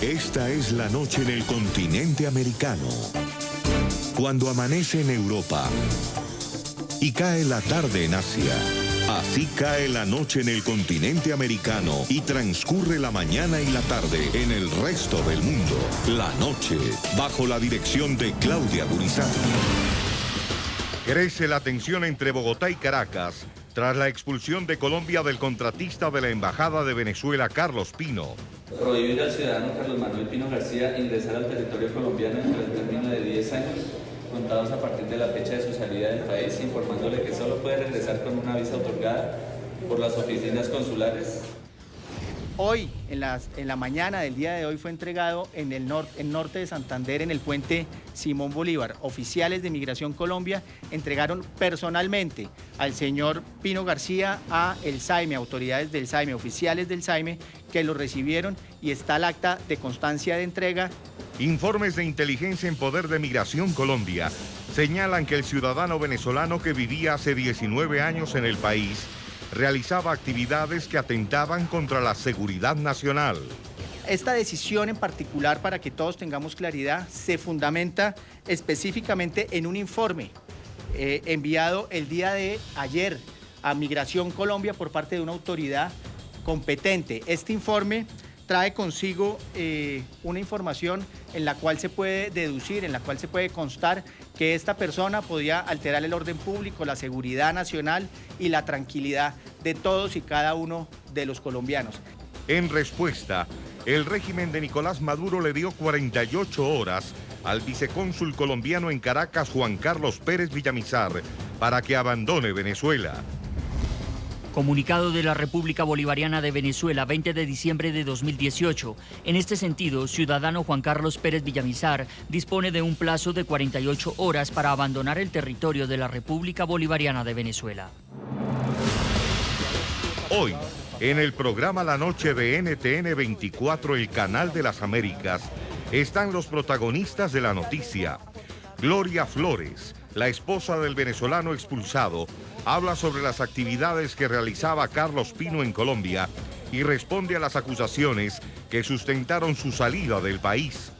Esta es la noche en el continente americano. Cuando amanece en Europa y cae la tarde en Asia. Así cae la noche en el continente americano y transcurre la mañana y la tarde en el resto del mundo. La noche, bajo la dirección de Claudia Gurizati. Crece la tensión entre Bogotá y Caracas tras la expulsión de Colombia del contratista de la Embajada de Venezuela, Carlos Pino. Prohibir al ciudadano Carlos Manuel Pino García ingresar al territorio colombiano entre el término de 10 años, contados a partir de la fecha de su salida del país, informándole que solo puede regresar con una visa otorgada por las oficinas consulares. Hoy, en la mañana del día de hoy, fue entregado en el norte de Santander, en el puente Simón Bolívar. Oficiales de Migración Colombia entregaron personalmente al señor Pino García a el SAIME, autoridades del SAIME, oficiales del SAIME, que lo recibieron, y está el acta de constancia de entrega. Informes de inteligencia en poder de Migración Colombia señalan que el ciudadano venezolano que vivía hace 19 años en el país realizaba actividades que atentaban contra la seguridad nacional. Esta decisión en particular, para que todos tengamos claridad, se fundamenta específicamente en un informe enviado el día de ayer a Migración Colombia por parte de una autoridad competente. Este informe trae consigo una información en la cual se puede deducir, en la cual se puede constar que esta persona podía alterar el orden público, la seguridad nacional y la tranquilidad de todos y cada uno de los colombianos. En respuesta, el régimen de Nicolás Maduro le dio 48 horas al vicecónsul colombiano en Caracas, Juan Carlos Pérez Villamizar, para que abandone Venezuela. Comunicado de la República Bolivariana de Venezuela, 20 de diciembre de 2018. En este sentido, ciudadano Juan Carlos Pérez Villamizar dispone de un plazo de 48 horas para abandonar el territorio de la República Bolivariana de Venezuela. Hoy, en el programa La Noche de NTN 24, el Canal de las Américas, están los protagonistas de la noticia. Gloria Flores, la esposa del venezolano expulsado, habla sobre las actividades que realizaba Carlos Pino en Colombia y responde a las acusaciones que sustentaron su salida del país.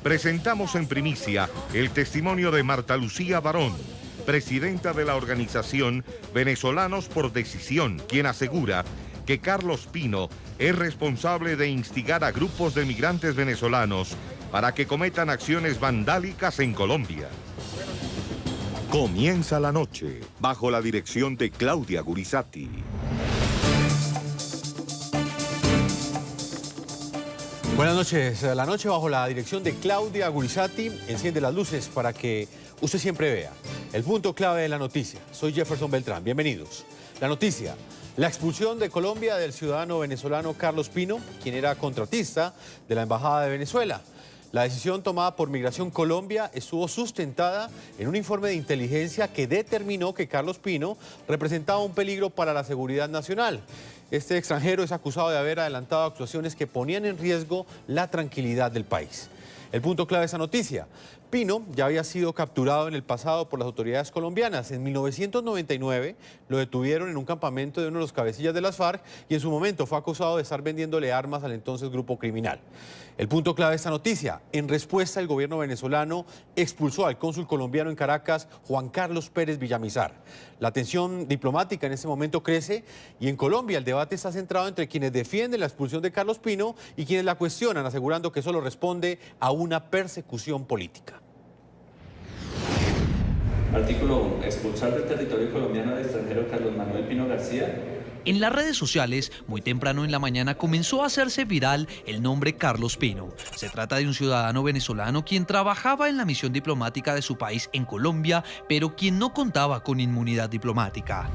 Presentamos en primicia el testimonio de Marta Lucía Barón, presidenta de la organización Venezolanos por Decisión, quien asegura que Carlos Pino es responsable de instigar a grupos de migrantes venezolanos para que cometan acciones vandálicas en Colombia. Comienza la noche, bajo la dirección de Claudia Gurizati. Buenas noches. La noche bajo la dirección de Claudia Gurizati enciende las luces para que usted siempre vea el punto clave de la noticia. Soy Jefferson Beltrán. Bienvenidos. La noticia: la expulsión de Colombia del ciudadano venezolano Carlos Pino, quien era contratista de la Embajada de Venezuela. La decisión tomada por Migración Colombia estuvo sustentada en un informe de inteligencia que determinó que Carlos Pino representaba un peligro para la seguridad nacional. Este extranjero es acusado de haber adelantado actuaciones que ponían en riesgo la tranquilidad del país. El punto clave de esa noticia: Pino ya había sido capturado en el pasado por las autoridades colombianas. En 1999 lo detuvieron en un campamento de uno de los cabecillas de las FARC y en su momento fue acusado de estar vendiéndole armas al entonces grupo criminal. El punto clave de esta noticia: en respuesta, el gobierno venezolano expulsó al cónsul colombiano en Caracas, Juan Carlos Pérez Villamizar. La tensión diplomática en este momento crece y en Colombia el debate está centrado entre quienes defienden la expulsión de Carlos Pino y quienes la cuestionan, asegurando que solo responde a una persecución política. Artículo 1. Expulsar del territorio colombiano al extranjero Carlos Manuel Pino García. En las redes sociales, muy temprano en la mañana comenzó a hacerse viral el nombre Carlos Pino. Se trata de un ciudadano venezolano quien trabajaba en la misión diplomática de su país en Colombia, pero quien no contaba con inmunidad diplomática.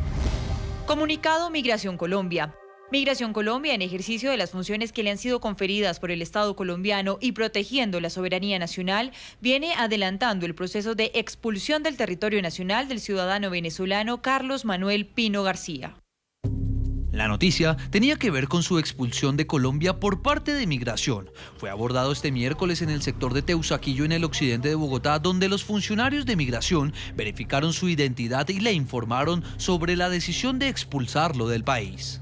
Comunicado Migración Colombia. Migración Colombia, en ejercicio de las funciones que le han sido conferidas por el Estado colombiano y protegiendo la soberanía nacional, viene adelantando el proceso de expulsión del territorio nacional del ciudadano venezolano Carlos Manuel Pino García. La noticia tenía que ver con su expulsión de Colombia por parte de Migración. Fue abordado este miércoles en el sector de Teusaquillo, en el occidente de Bogotá, donde los funcionarios de Migración verificaron su identidad y le informaron sobre la decisión de expulsarlo del país.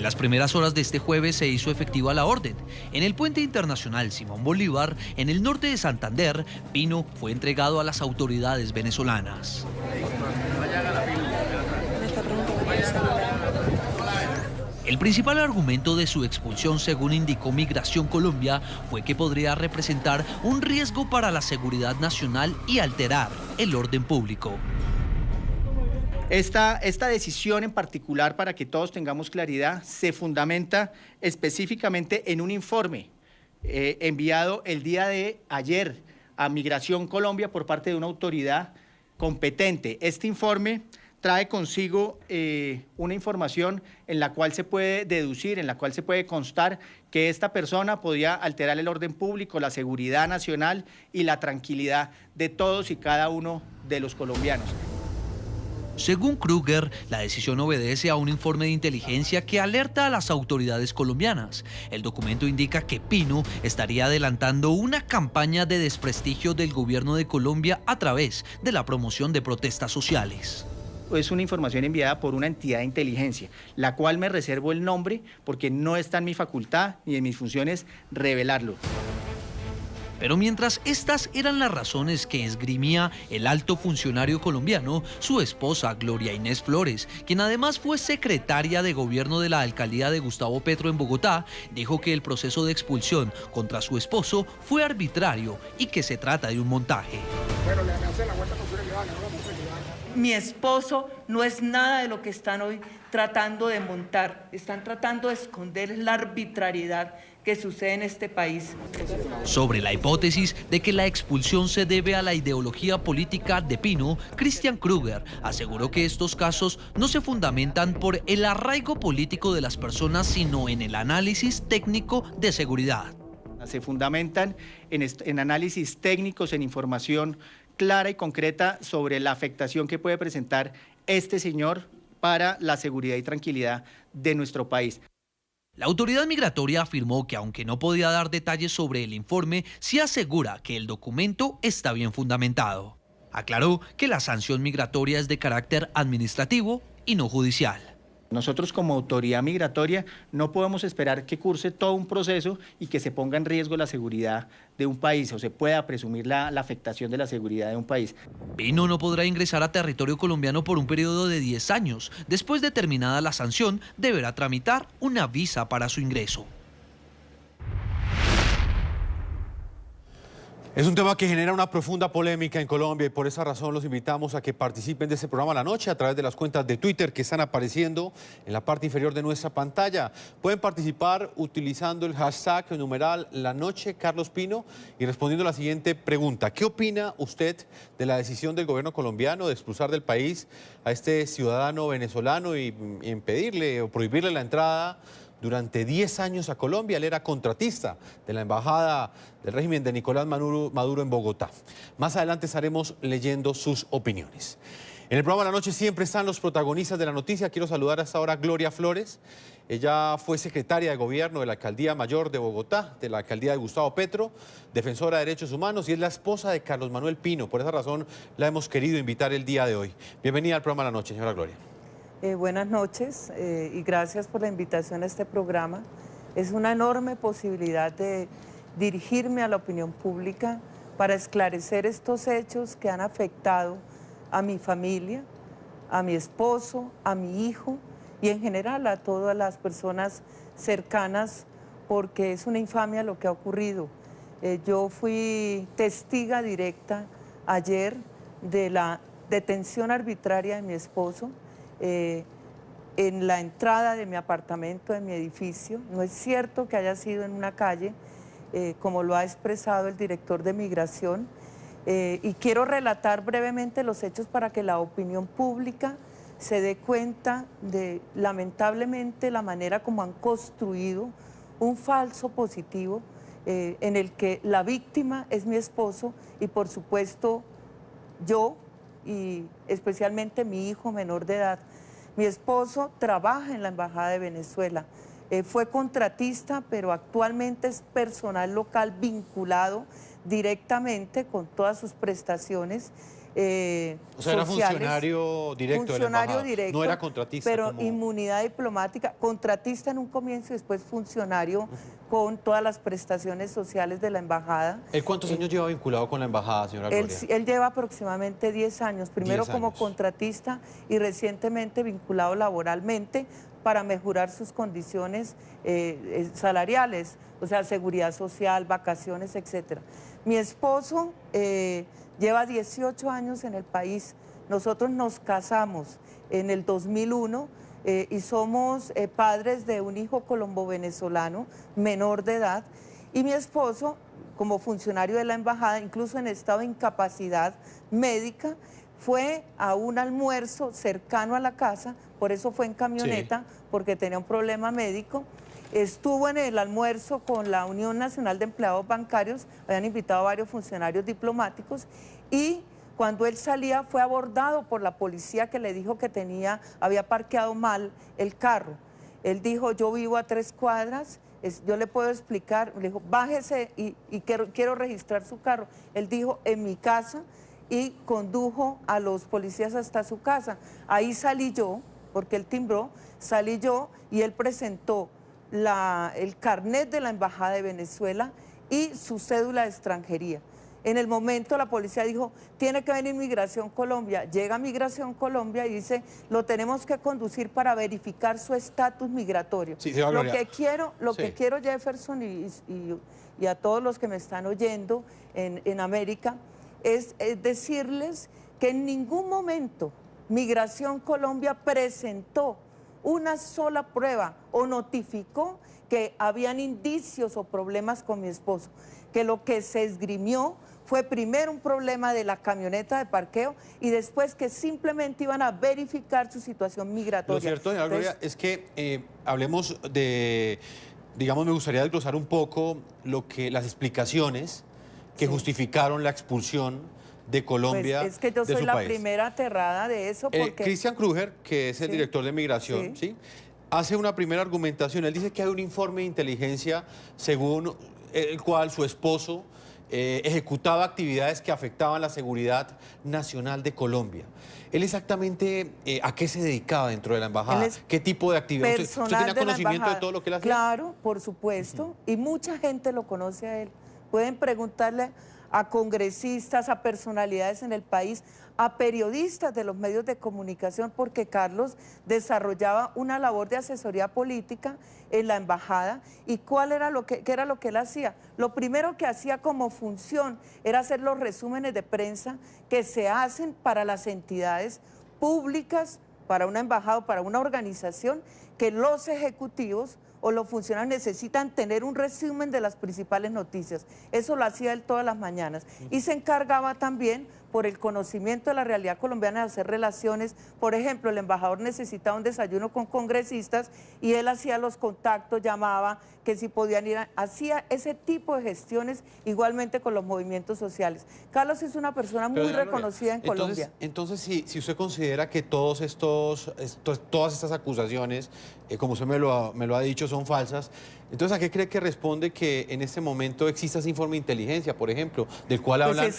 En las primeras horas de este jueves se hizo efectiva la orden. En el puente internacional Simón Bolívar, en el norte de Santander, Pino fue entregado a las autoridades venezolanas. El principal argumento de su expulsión, según indicó Migración Colombia, fue que podría representar un riesgo para la seguridad nacional y alterar el orden público. Esta decisión en particular, para que todos tengamos claridad, se fundamenta específicamente en un informe enviado el día de ayer a Migración Colombia por parte de una autoridad competente. Este informe trae consigo una información en la cual se puede deducir, en la cual se puede constar que esta persona podía alterar el orden público, la seguridad nacional y la tranquilidad de todos y cada uno de los colombianos. Según Kruger, la decisión obedece a un informe de inteligencia que alerta a las autoridades colombianas. El documento indica que Pino estaría adelantando una campaña de desprestigio del gobierno de Colombia a través de la promoción de protestas sociales. Es una información enviada por una entidad de inteligencia, la cual me reservo el nombre porque no está en mi facultad ni en mis funciones revelarlo. Pero mientras estas eran las razones que esgrimía el alto funcionario colombiano, su esposa Gloria Inés Flores, quien además fue secretaria de gobierno de la alcaldía de Gustavo Petro en Bogotá, dijo que el proceso de expulsión contra su esposo fue arbitrario y que se trata de un montaje. Mi esposo no es nada de lo que están hoy tratando de montar. Están tratando de esconder la arbitrariedad que sucede en este país. Sobre la hipótesis de que la expulsión se debe a la ideología política de Pino, Christian Kruger aseguró que estos casos no se fundamentan por el arraigo político de las personas, sino en el análisis técnico de seguridad. Se fundamentan en análisis técnicos, en información clara y concreta sobre la afectación que puede presentar este señor para la seguridad y tranquilidad de nuestro país. La autoridad migratoria afirmó que, aunque no podía dar detalles sobre el informe, sí asegura que el documento está bien fundamentado. Aclaró que la sanción migratoria es de carácter administrativo y no judicial. Nosotros como autoridad migratoria no podemos esperar que curse todo un proceso y que se ponga en riesgo la seguridad de un país o se pueda presumir la afectación de la seguridad de un país. Pino no podrá ingresar a territorio colombiano por un periodo de 10 años. Después de terminada la sanción, deberá tramitar una visa para su ingreso. Es un tema que genera una profunda polémica en Colombia y por esa razón los invitamos a que participen de este programa La Noche a través de las cuentas de Twitter que están apareciendo en la parte inferior de nuestra pantalla. Pueden participar utilizando el hashtag el numeral La Noche Carlos Pino y respondiendo a la siguiente pregunta. ¿Qué opina usted de la decisión del gobierno colombiano de expulsar del país a este ciudadano venezolano y impedirle o prohibirle la entrada durante 10 años a Colombia? Él era contratista de la embajada del régimen de Nicolás Maduro en Bogotá. Más adelante estaremos leyendo sus opiniones. En el programa de La Noche siempre están los protagonistas de la noticia. Quiero saludar hasta ahora a Gloria Flores. Ella fue secretaria de gobierno de la Alcaldía Mayor de Bogotá, de la Alcaldía de Gustavo Petro, defensora de derechos humanos y es la esposa de Carlos Manuel Pino. Por esa razón la hemos querido invitar el día de hoy. Bienvenida al programa de La Noche, señora Gloria. Buenas noches y gracias por la invitación a este programa. Es una enorme posibilidad de dirigirme a la opinión pública para esclarecer estos hechos que han afectado a mi familia, a mi esposo, a mi hijo y en general a todas las personas cercanas, porque es una infamia lo que ha ocurrido. Yo fui testiga directa ayer de la detención arbitraria de mi esposo en la entrada de mi apartamento, de mi edificio. No es cierto que haya sido en una calle, como lo ha expresado el director de Migración, y quiero relatar brevemente los hechos para que la opinión pública se dé cuenta de, lamentablemente, la manera como han construido un falso positivo en el que la víctima es mi esposo y, por supuesto, yo y especialmente mi hijo menor de edad. Mi esposo trabaja en la Embajada de Venezuela, fue contratista, pero actualmente es personal local vinculado directamente con todas sus prestaciones O sea, era funcionario directo de la embajada, directo, no era contratista. pero como... inmunidad diplomática, contratista en un comienzo y después funcionario con todas las prestaciones sociales de la embajada. ¿Él cuántos años lleva vinculado con la embajada, señora Gloria? Él lleva aproximadamente 10 años, primero 10 como años. contratista y recientemente vinculado laboralmente para mejorar sus condiciones salariales, o sea, seguridad social, vacaciones, etc. Mi esposo lleva 18 años en el país. Nosotros nos casamos en el 2001 y somos padres de un hijo colombo-venezolano menor de edad. Y mi esposo, como funcionario de la embajada, incluso en estado de incapacidad médica, fue a un almuerzo cercano a la casa, por eso fue en camioneta, porque tenía un problema médico. Estuvo en el almuerzo con la Unión Nacional de Empleados Bancarios, habían invitado a varios funcionarios diplomáticos y cuando él salía fue abordado por la policía que le dijo que había parqueado mal el carro. Él dijo, yo vivo a 3 cuadras, yo le puedo explicar, le dijo, bájese y quiero registrar su carro. Él dijo, en mi casa, y condujo a los policías hasta su casa. Ahí salí yo, porque él timbró, salí yo y él presentó el carnet de la Embajada de Venezuela y su cédula de extranjería. En el momento la policía dijo, tiene que venir Migración Colombia. Llega Migración Colombia y dice, lo tenemos que conducir para verificar su estatus migratorio. Sí, lo que quiero, Jefferson, y a todos los que me están oyendo en América, es decirles que en ningún momento Migración Colombia presentó una sola prueba o notificó que habían indicios o problemas con mi esposo, que lo que se esgrimió fue primero un problema de la camioneta de parqueo y después que simplemente iban a verificar su situación migratoria. Lo cierto, señora Gloria, es que hablemos de, digamos, me gustaría desglosar un poco las explicaciones que justificaron la expulsión de Colombia de su país. Pues es que yo soy la primera aterrada de eso porque... Cristian Kruger, que es el director de Migración, hace una primera argumentación. Él dice que hay un informe de inteligencia según el cual su esposo ejecutaba actividades que afectaban la seguridad nacional de Colombia. ¿Él exactamente a qué se dedicaba dentro de la embajada? ¿Qué tipo de actividad? ¿Usted tenía conocimiento de todo lo que él hacía? Claro, por supuesto, y mucha gente lo conoce a él. Pueden preguntarle a congresistas, a personalidades en el país, a periodistas de los medios de comunicación, porque Carlos desarrollaba una labor de asesoría política en la embajada. ¿Y qué era lo que él hacía? Lo primero que hacía como función era hacer los resúmenes de prensa que se hacen para las entidades públicas, para una embajada o para una organización, que los ejecutivos o los funcionarios necesitan tener un resumen de las principales noticias. Eso lo hacía él todas las mañanas. Y se encargaba también, por el conocimiento de la realidad colombiana, de hacer relaciones. Por ejemplo, el embajador necesitaba un desayuno con congresistas y él hacía los contactos, llamaba, que si podían ir, hacía ese tipo de gestiones igualmente con los movimientos sociales. Carlos es una persona muy reconocida en Colombia. Entonces, si usted considera que todas estas acusaciones, como usted me lo ha dicho, son falsas, entonces, ¿a qué cree que responde que en este momento exista ese informe de inteligencia, por ejemplo, del cual hablan,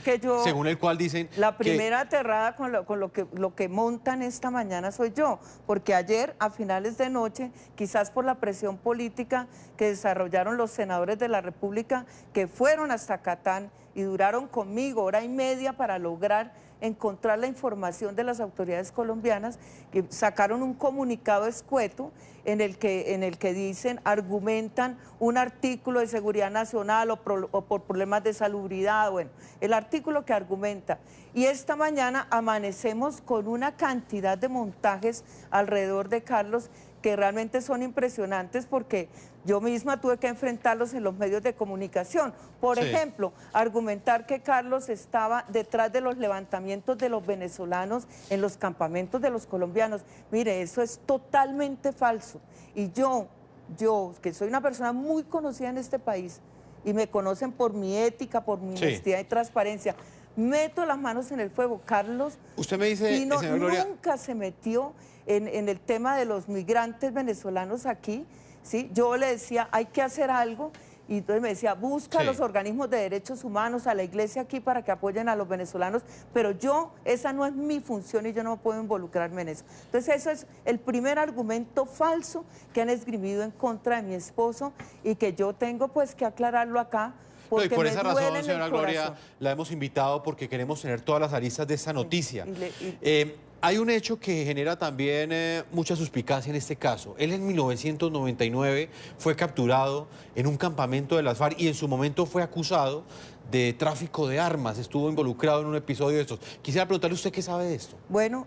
según el cual dicen... La primera aterrada con lo que montan esta mañana soy yo, porque ayer, a finales de noche, quizás por la presión política que desarrollaron los senadores de la República, que fueron hasta Catán y duraron conmigo 1 hora y media para lograr encontrar la información de las autoridades colombianas, que sacaron un comunicado escueto en el que dicen, argumentan un artículo de seguridad nacional o por problemas de salubridad, bueno, el artículo que argumenta. Y esta mañana amanecemos con una cantidad de montajes alrededor de Carlos que realmente son impresionantes, porque yo misma tuve que enfrentarlos en los medios de comunicación. Por ejemplo, argumentar que Carlos estaba detrás de los levantamientos de los venezolanos en los campamentos de los colombianos. Mire, eso es totalmente falso. Y yo, que soy una persona muy conocida en este país, y me conocen por mi ética, por mi honestidad y transparencia, meto las manos en el fuego. Carlos usted me dice, Pino señora Gloria, nunca se metió en el tema de los migrantes venezolanos aquí, ¿sí? Yo le decía, hay que hacer algo, Y entonces me decía, busca a Sí. los organismos de derechos humanos, a la iglesia aquí para que apoyen a los venezolanos, pero esa no es mi función y yo no puedo involucrarme en eso. Entonces eso es el primer argumento falso que han esgrimido en contra de mi esposo y que yo tengo pues que aclararlo acá. No, y Porque por me esa duele razón, en el señora Gloria, corazón. la hemos invitado porque queremos tener todas las aristas de esta noticia. y- Hay un hecho que genera también mucha suspicacia en este caso. Él en 1999 fue capturado en un campamento de las FARC y en su momento fue acusado de tráfico de armas. Estuvo involucrado en un episodio de estos. Quisiera preguntarle usted qué sabe de esto. Bueno,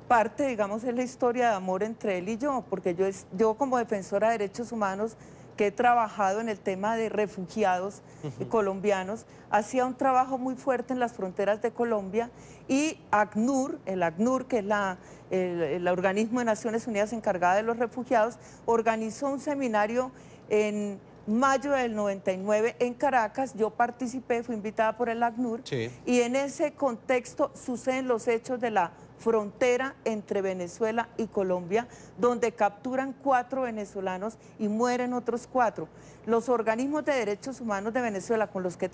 parte, digamos, es la historia de amor entre él y yo, porque yo como defensora de derechos humanos, que he trabajado en el tema de refugiados colombianos, hacía un trabajo muy fuerte en las fronteras de Colombia y ACNUR, el ACNUR, que es el organismo de Naciones Unidas encargado de los refugiados, organizó un seminario en mayo del 99 en Caracas. Yo participé, fui invitada por el ACNUR, Sí. y en ese contexto suceden los hechos de la frontera entre Venezuela y Colombia, donde capturan 4 venezolanos y mueren otros 4. Los organismos de derechos humanos de Venezuela, con los que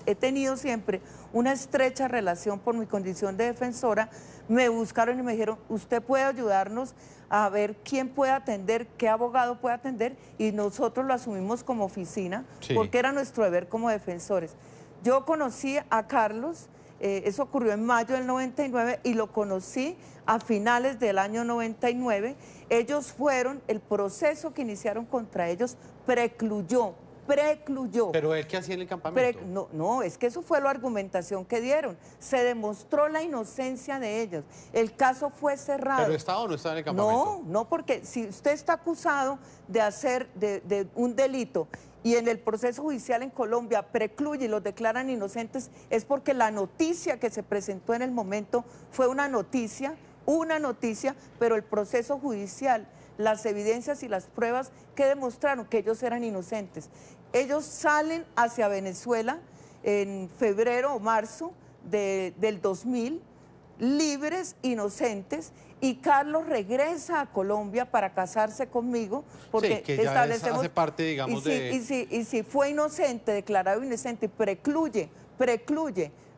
he tenido siempre una estrecha relación por mi condición de defensora, me buscaron y me dijeron, usted puede ayudarnos a ver quién puede atender, qué abogado puede atender, y nosotros lo asumimos como oficina, Sí. porque era nuestro deber como defensores. Yo conocí a Carlos, eso ocurrió en mayo del 99 y lo conocí a finales del año 99. Ellos fueron, el proceso que iniciaron contra ellos precluyó. ¿Pero él qué hacía en el campamento? No, es que eso fue la argumentación que dieron. Se demostró la inocencia de ellos. El caso fue cerrado. ¿Pero estaba o no estaba en el campamento? No, porque si usted está acusado de hacer de un delito y en el proceso judicial en Colombia precluye y los declaran inocentes, es porque la noticia que se presentó en el momento fue una noticia, pero el proceso judicial, las evidencias y las pruebas que demostraron que ellos eran inocentes. Ellos salen hacia Venezuela en febrero o marzo del 2000, libres, inocentes, y Carlos regresa a Colombia para casarse conmigo, porque Sí, que ya hace parte, digamos, y si fue inocente, declarado inocente, precluye.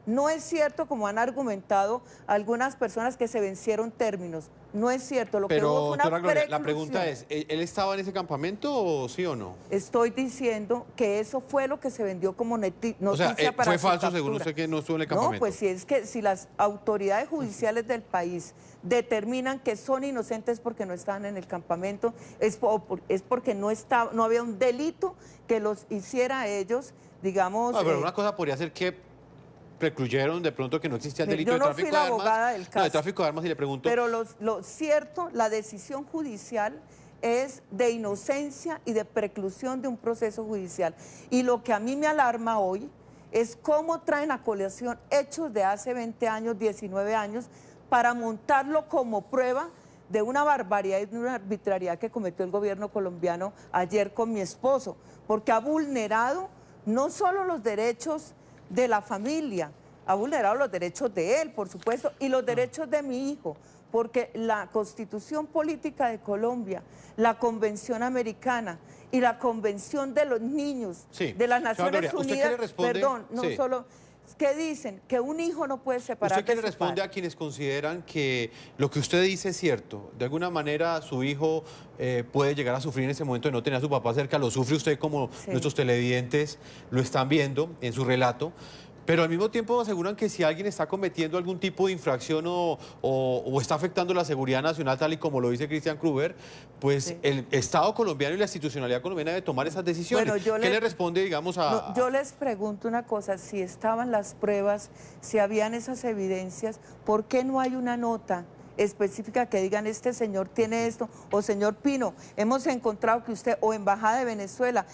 No es cierto, como han argumentado algunas personas, que se vencieron términos. No es cierto. Lo que hubo Pero, fue una doctora Gloria, la preclusión. pregunta es, ¿él estaba en ese campamento o sí o no? Estoy diciendo que eso fue lo que se vendió como noticia O sea, para fue su falso según captura. usted que no estuvo en el campamento. No, pues si las autoridades judiciales del país determinan que son inocentes porque no estaban en el campamento, es porque no había un delito que los hiciera a ellos, digamos... Pero una cosa podría ser que precluyeron de pronto que no existía el delito Yo de no tráfico fui de la armas. abogada del No, de caso. tráfico de armas, y le pregunto. Pero lo cierto, la decisión judicial es de inocencia y de preclusión de un proceso judicial. Y lo que a mí me alarma hoy es cómo traen a colación hechos de hace 20 años, 19 años, para montarlo como prueba de una barbaridad y de una arbitrariedad que cometió el gobierno colombiano ayer con mi esposo, porque ha vulnerado no solo los derechos de la familia, ha vulnerado los derechos de él, por supuesto, y los derechos de mi hijo, porque la Constitución Política de Colombia, la Convención Americana y la Convención de los Niños Sí. de las Señora Naciones Gloria, ¿usted qué Unidas, le responde? perdón, no Sí. solo, que dicen que un hijo no puede separar ¿Usted qué de le su responde padre. a quienes consideran que lo que usted dice es cierto? De alguna manera su hijo puede llegar a sufrir en ese momento de no tener a su papá cerca, lo sufre usted como Sí. nuestros televidentes lo están viendo en su relato, pero al mismo tiempo aseguran que si alguien está cometiendo algún tipo de infracción o está afectando la seguridad nacional, tal y como lo dice Cristian Kruber, pues Sí. el Estado colombiano y la institucionalidad colombiana debe tomar esas decisiones. Bueno, ¿Qué le responde, digamos, a...? No, yo les pregunto una cosa, si estaban las pruebas, si habían esas evidencias, ¿por qué no hay una nota específica que digan este señor tiene esto? O señor Pino, hemos encontrado que usted, o Embajada de Venezuela,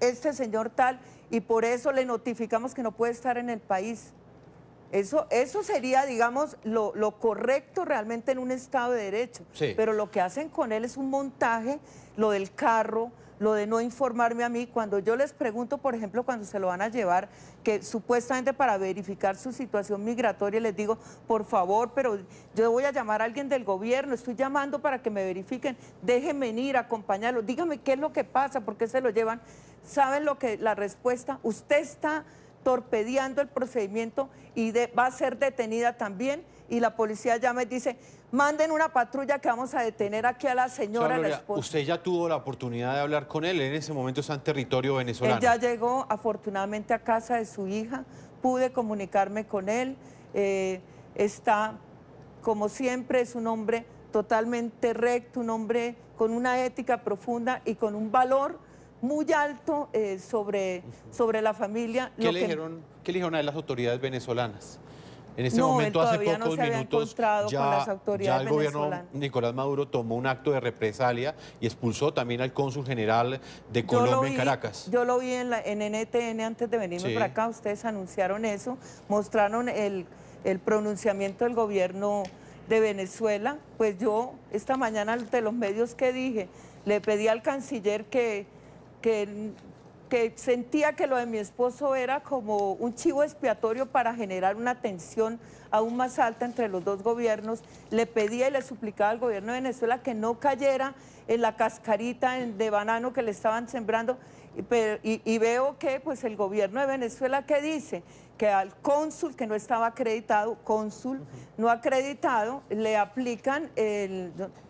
este señor tal, y por eso le notificamos que no puede estar en el país. Eso sería, digamos, lo correcto realmente en un Estado de Derecho. Sí. Pero lo que hacen con él es un montaje, lo del carro, lo de no informarme a mí. Cuando yo les pregunto, por ejemplo, cuando se lo van a llevar, que supuestamente para verificar su situación migratoria, les digo, por favor, pero yo voy a llamar a alguien del gobierno, estoy llamando para que me verifiquen, déjenme venir, acompañarlo, dígame qué es lo que pasa, por qué se lo llevan. ¿Saben lo que la respuesta? Usted está torpedeando el procedimiento y va a ser detenida también, y la policía llama y dice, manden una patrulla que vamos a detener aquí a la señora, la esposa. Usted ya tuvo la oportunidad de hablar con él, en ese momento está en territorio venezolano. Él ya llegó afortunadamente a casa de su hija, pude comunicarme con él, está, como siempre, es un hombre totalmente recto, un hombre con una ética profunda y con un valor muy alto sobre la familia. ¿Qué le dijeron a él las autoridades venezolanas? En este momento, hace pocos minutos, ya el gobierno Nicolás Maduro tomó un acto de represalia y expulsó también al cónsul general de Colombia en Caracas. Yo lo vi en NTN antes de venirme para acá, ustedes anunciaron eso, mostraron el pronunciamiento del gobierno de Venezuela. Pues yo esta mañana ante los medios que dije, le pedí al canciller que sentía que lo de mi esposo era como un chivo expiatorio para generar una tensión aún más alta entre los dos gobiernos. Le pedía y le suplicaba al gobierno de Venezuela que no cayera en la cascarita de banano que le estaban sembrando. Y veo que pues el gobierno de Venezuela, ¿qué dice? Que al cónsul que no estaba acreditado, no acreditado, le aplican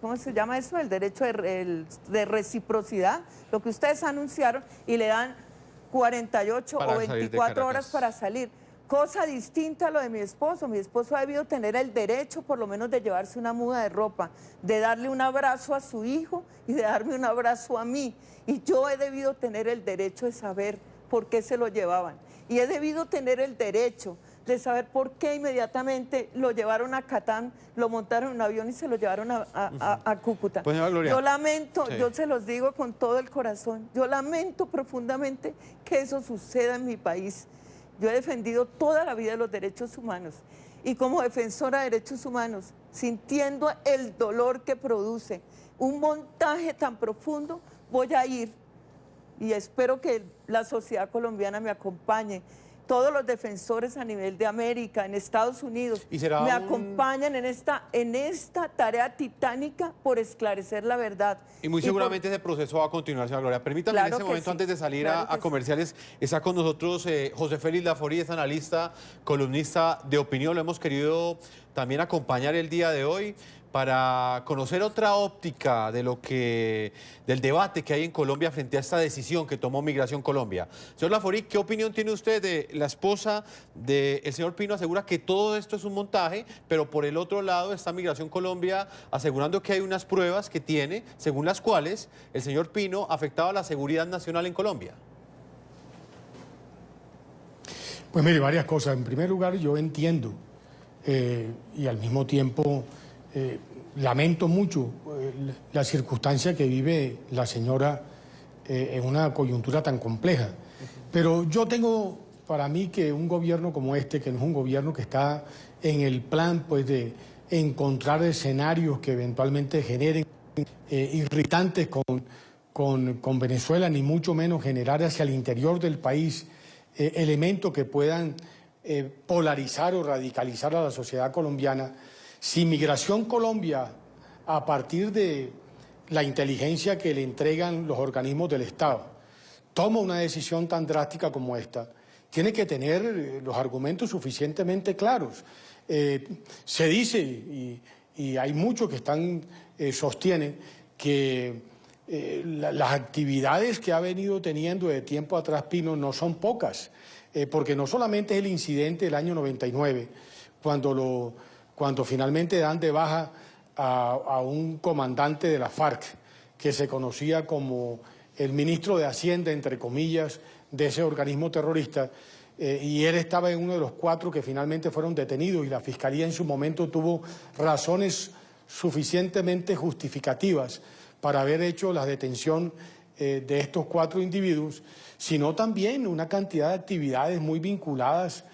¿cómo se llama eso? El derecho de reciprocidad, lo que ustedes anunciaron, y le dan 48 o 24 horas para salir. Cosa distinta a lo de mi esposo. Mi esposo ha debido tener el derecho, por lo menos, de llevarse una muda de ropa, de darle un abrazo a su hijo y de darme un abrazo a mí. Y yo he debido tener el derecho de saber por qué se lo llevaban. Y he debido tener el derecho de saber por qué inmediatamente lo llevaron a Catán, lo montaron en un avión y se lo llevaron a Cúcuta. Pues, Gloria, yo lamento, yo se los digo con todo el corazón, yo lamento profundamente que eso suceda en mi país. Yo he defendido toda la vida los derechos humanos y como defensora de derechos humanos, sintiendo el dolor que produce un montaje tan profundo, voy a ir y espero que la sociedad colombiana me acompañe. Todos los defensores a nivel de América, en Estados Unidos, me acompañan en esta tarea titánica por esclarecer la verdad. Y muy seguramente ese proceso va a continuar, señora Gloria. Permítame, en este momento, antes de salir a comerciales, está con nosotros José Félix Laforí, es analista, columnista de opinión. Lo hemos querido también acompañar el día de hoy para conocer otra óptica del debate que hay en Colombia frente a esta decisión que tomó Migración Colombia. Señor Laforí, ¿qué opinión tiene usted de la esposa del señor Pino? Asegura que todo esto es un montaje, pero por el otro lado está Migración Colombia asegurando que hay unas pruebas que tiene, según las cuales el señor Pino afectaba la seguridad nacional en Colombia. Pues mire, varias cosas. En primer lugar, yo entiendo y al mismo tiempo lamento mucho la circunstancia que vive la señora en una coyuntura tan compleja. Pero yo tengo para mí que un gobierno como este, que no es un gobierno que está en el plan pues, de encontrar escenarios que eventualmente generen irritantes con Venezuela, ni mucho menos generar hacia el interior del país elementos que puedan polarizar o radicalizar a la sociedad colombiana. Si Migración Colombia, a partir de la inteligencia que le entregan los organismos del Estado, toma una decisión tan drástica como esta, tiene que tener los argumentos suficientemente claros. Se dice, y hay muchos que sostienen, que las actividades que ha venido teniendo de tiempo atrás Pino no son pocas, porque no solamente es el incidente del año 99, cuando finalmente dan de baja a un comandante de la FARC, que se conocía como el ministro de Hacienda, entre comillas, de ese organismo terrorista, y él estaba en uno de los 4 que finalmente fueron detenidos, y la Fiscalía en su momento tuvo razones suficientemente justificativas para haber hecho la detención de estos 4 individuos, sino también una cantidad de actividades muy vinculadas,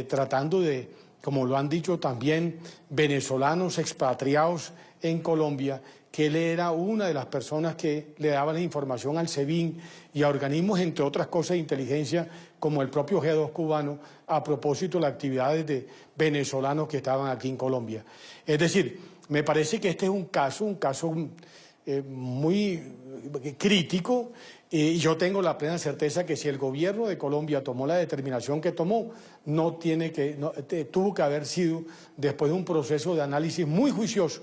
tratando de, como lo han dicho también, venezolanos expatriados en Colombia que él era una de las personas que le daba la información al SEBIN y a organismos, entre otras cosas, de inteligencia, como el propio G2 cubano, a propósito de las actividades de venezolanos que estaban aquí en Colombia. Es decir, me parece que este es un caso muy crítico, y yo tengo la plena certeza que si el gobierno de Colombia tomó la determinación que tomó, tuvo que haber sido después de un proceso de análisis muy juicioso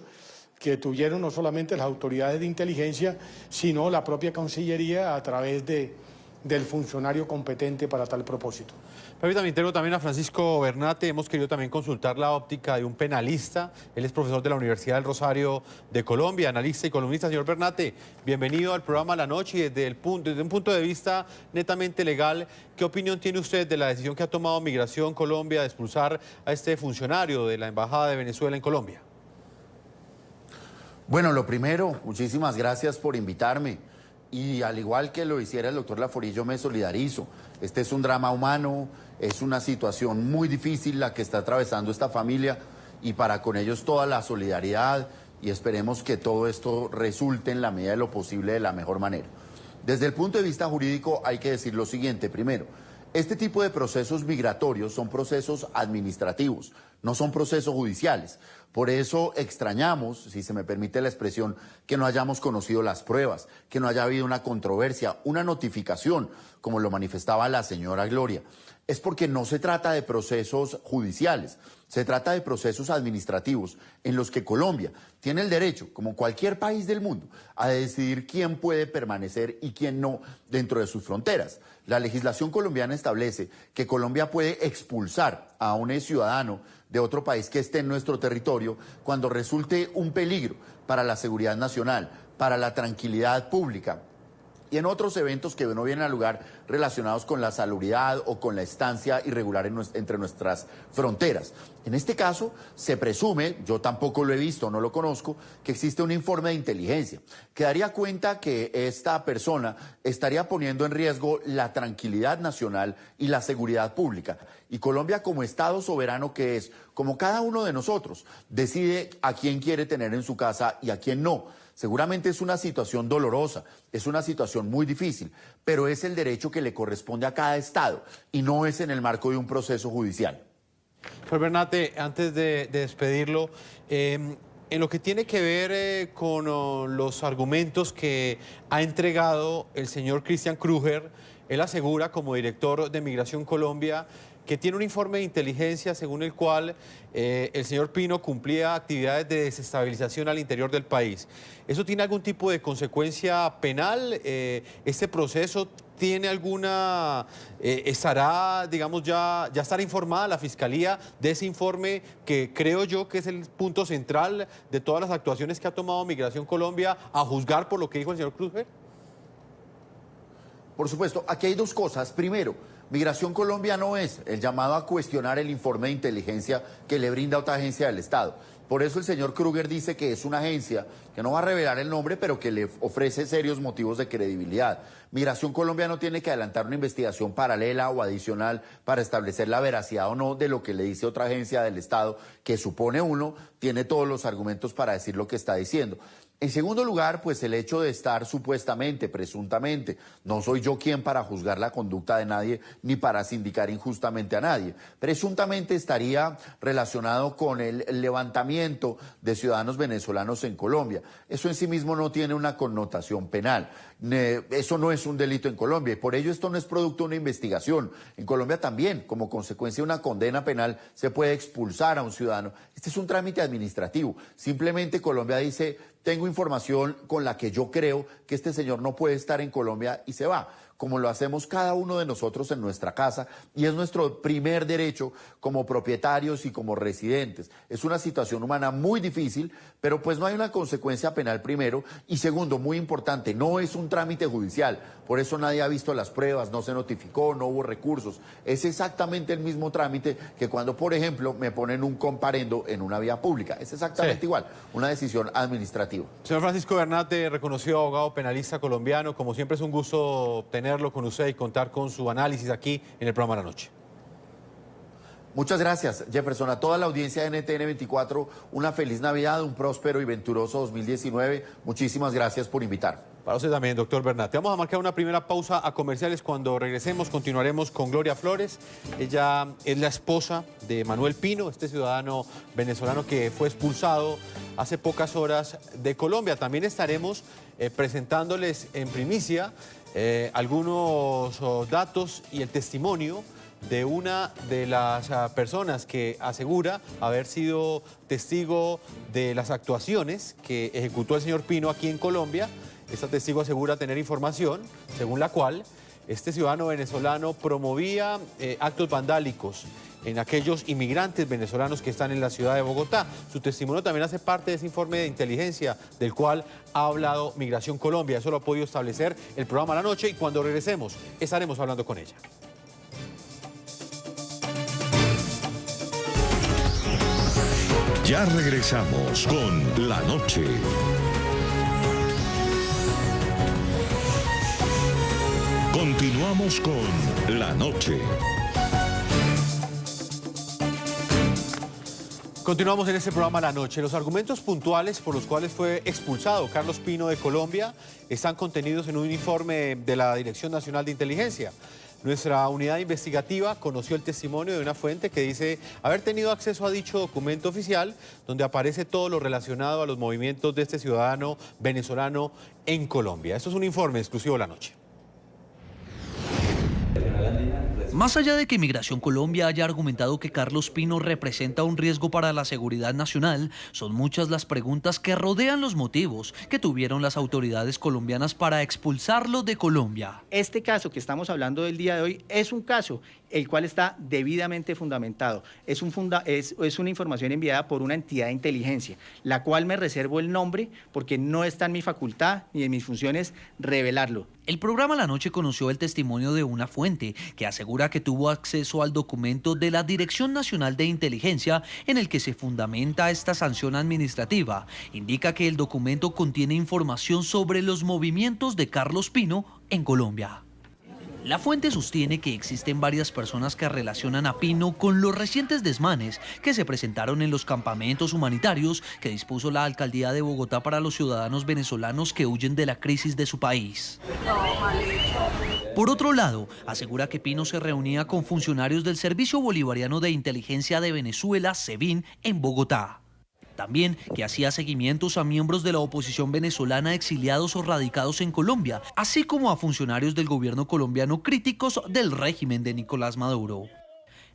que tuvieron no solamente las autoridades de inteligencia, sino la propia Cancillería a través del funcionario competente para tal propósito. Permítame, tengo también a Francisco Bernate. Hemos querido también consultar la óptica de un penalista. Él es profesor de la Universidad del Rosario de Colombia, analista y columnista. Señor Bernate, bienvenido al programa La Noche. Y desde un punto de vista netamente legal, ¿qué opinión tiene usted de la decisión que ha tomado Migración Colombia de expulsar a este funcionario de la Embajada de Venezuela en Colombia? Bueno, lo primero, muchísimas gracias por invitarme. Y al igual que lo hiciera el doctor Laforí, yo me solidarizo. Este es un drama humano, es una situación muy difícil la que está atravesando esta familia, y para con ellos toda la solidaridad, y esperemos que todo esto resulte en la medida de lo posible de la mejor manera. Desde el punto de vista jurídico hay que decir lo siguiente. Primero, este tipo de procesos migratorios son procesos administrativos, no son procesos judiciales. Por eso extrañamos, si se me permite la expresión, que no hayamos conocido las pruebas, que no haya habido una controversia, una notificación, como lo manifestaba la señora Gloria. Es porque no se trata de procesos judiciales, se trata de procesos administrativos en los que Colombia tiene el derecho, como cualquier país del mundo, a decidir quién puede permanecer y quién no dentro de sus fronteras. La legislación colombiana establece que Colombia puede expulsar a un ciudadano de otro país que esté en nuestro territorio cuando resulte un peligro para la seguridad nacional, para la tranquilidad pública y en otros eventos que no vienen a lugar relacionados con la salubridad o con la estancia irregular entre nuestras fronteras. En este caso, se presume, yo tampoco lo he visto, no lo conozco, que existe un informe de inteligencia que daría cuenta que esta persona estaría poniendo en riesgo la tranquilidad nacional y la seguridad pública. Y Colombia, como Estado soberano que es, como cada uno de nosotros, decide a quién quiere tener en su casa y a quién no. Seguramente es una situación dolorosa, es una situación muy difícil, pero es el derecho que le corresponde a cada Estado y no es en el marco de un proceso judicial. Señor Bernate, antes de despedirlo, en lo que tiene que ver con los argumentos que ha entregado el señor Christian Kruger, él asegura como director de Migración Colombia que tiene un informe de inteligencia según el cual el señor Pino cumplía actividades de desestabilización al interior del país. ¿Eso tiene algún tipo de consecuencia penal? ¿Este proceso tiene alguna, estará, digamos, ya estará informada la Fiscalía de ese informe que creo yo que es el punto central de todas las actuaciones que ha tomado Migración Colombia, a juzgar por lo que dijo el señor Kruger? Por supuesto, aquí hay dos cosas. Primero, Migración Colombia no es el llamado a cuestionar el informe de inteligencia que le brinda otra agencia del Estado. Por eso el señor Kruger dice que es una agencia que no va a revelar el nombre, pero que le ofrece serios motivos de credibilidad. Migración Colombia no tiene que adelantar una investigación paralela o adicional para establecer la veracidad o no de lo que le dice otra agencia del Estado, que supone uno tiene todos los argumentos para decir lo que está diciendo. En segundo lugar, pues el hecho de estar supuestamente, presuntamente, no soy yo quien para juzgar la conducta de nadie ni para sindicar injustamente a nadie, presuntamente estaría relacionado con el levantamiento de ciudadanos venezolanos en Colombia. Eso en sí mismo no tiene una connotación penal. Eso no es un delito en Colombia y por ello esto no es producto de una investigación. En Colombia también, como consecuencia de una condena penal, se puede expulsar a un ciudadano. Este es un trámite administrativo. Simplemente Colombia dice, tengo información con la que yo creo que este señor no puede estar en Colombia y se va, como lo hacemos cada uno de nosotros en nuestra casa y es nuestro primer derecho como propietarios y como residentes. Es una situación humana muy difícil, pero pues no hay una consecuencia penal primero y segundo, muy importante, no es un trámite judicial, por eso nadie ha visto las pruebas, no se notificó, no hubo recursos. Es exactamente el mismo trámite que cuando, por ejemplo, me ponen un comparendo en una vía pública. Es exactamente igual, una decisión administrativa. Señor Francisco Bernate, reconocido abogado penalista colombiano, como siempre es un gusto tenerlo con usted y contar con su análisis aquí en el programa de la noche. Muchas gracias, Jefferson. A toda la audiencia de NTN 24, una feliz Navidad, un próspero y venturoso 2019. Muchísimas gracias por invitar. Para usted también, doctor Bernat. Vamos a marcar una primera pausa a comerciales. Cuando regresemos continuaremos con Gloria Flores. Ella es la esposa de Manuel Pino, este ciudadano venezolano que fue expulsado hace pocas horas de Colombia. También estaremos presentándoles en primicia algunos datos y el testimonio de una de las personas que asegura haber sido testigo de las actuaciones que ejecutó el señor Pino aquí en Colombia. Esta testigo asegura tener información según la cual este ciudadano venezolano promovía actos vandálicos en aquellos inmigrantes venezolanos que están en la ciudad de Bogotá. Su testimonio también hace parte de ese informe de inteligencia del cual ha hablado Migración Colombia. Eso lo ha podido establecer el programa La Noche y cuando regresemos estaremos hablando con ella. Ya regresamos con La Noche. Continuamos con La Noche. Continuamos en este programa La Noche. Los argumentos puntuales por los cuales fue expulsado Carlos Pino de Colombia están contenidos en un informe de la Dirección Nacional de Inteligencia. Nuestra unidad investigativa conoció el testimonio de una fuente que dice haber tenido acceso a dicho documento oficial donde aparece todo lo relacionado a los movimientos de este ciudadano venezolano en Colombia. Esto es un informe exclusivo de La Noche. Más allá de que Migración Colombia haya argumentado que Carlos Pino representa un riesgo para la seguridad nacional, son muchas las preguntas que rodean los motivos que tuvieron las autoridades colombianas para expulsarlo de Colombia. Este caso que estamos hablando del día de hoy es un caso el cual está debidamente fundamentado. Es una información enviada por una entidad de inteligencia, la cual me reservo el nombre porque no está en mi facultad ni en mis funciones revelarlo. El programa La Noche conoció el testimonio de una fuente que asegura que tuvo acceso al documento de la Dirección Nacional de Inteligencia en el que se fundamenta esta sanción administrativa. Indica que el documento contiene información sobre los movimientos de Carlos Pino en Colombia. La fuente sostiene que existen varias personas que relacionan a Pino con los recientes desmanes que se presentaron en los campamentos humanitarios que dispuso la alcaldía de Bogotá para los ciudadanos venezolanos que huyen de la crisis de su país. Por otro lado, asegura que Pino se reunía con funcionarios del Servicio Bolivariano de Inteligencia de Venezuela, SEBIN, en Bogotá. También que hacía seguimientos a miembros de la oposición venezolana exiliados o radicados en Colombia, así como a funcionarios del gobierno colombiano críticos del régimen de Nicolás Maduro.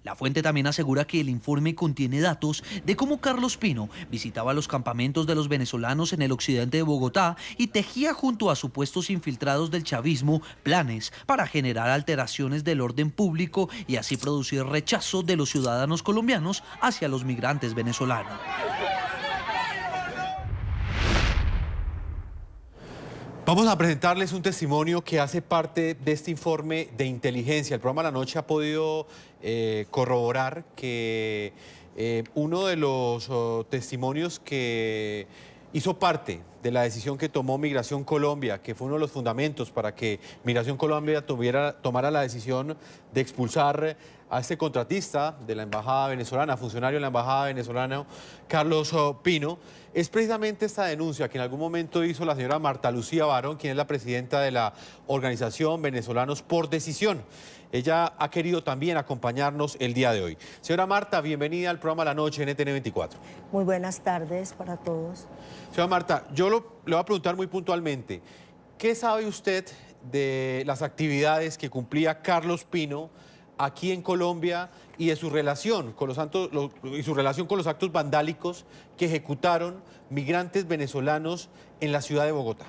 La fuente también asegura que el informe contiene datos de cómo Carlos Pino visitaba los campamentos de los venezolanos en el occidente de Bogotá y tejía junto a supuestos infiltrados del chavismo planes para generar alteraciones del orden público y así producir rechazo de los ciudadanos colombianos hacia los migrantes venezolanos. Vamos a presentarles un testimonio que hace parte de este informe de inteligencia. El programa La Noche ha podido corroborar que uno de los testimonios que hizo parte de la decisión que tomó Migración Colombia, que fue uno de los fundamentos para que Migración Colombia tomara la decisión de expulsar a este contratista de la embajada venezolana, funcionario de la embajada venezolana, Carlos Pino, es precisamente esta denuncia que en algún momento hizo la señora Marta Lucía Barón, quien es la presidenta de la organización Venezolanos por Decisión. Ella ha querido también acompañarnos el día de hoy. Señora Marta, bienvenida al programa La Noche en NTN 24. Muy buenas tardes para todos. Señora Marta, yo le voy a preguntar muy puntualmente, ¿qué sabe usted de las actividades que cumplía Carlos Pino aquí en Colombia y de su relación con los actos vandálicos que ejecutaron migrantes venezolanos en la ciudad de Bogotá?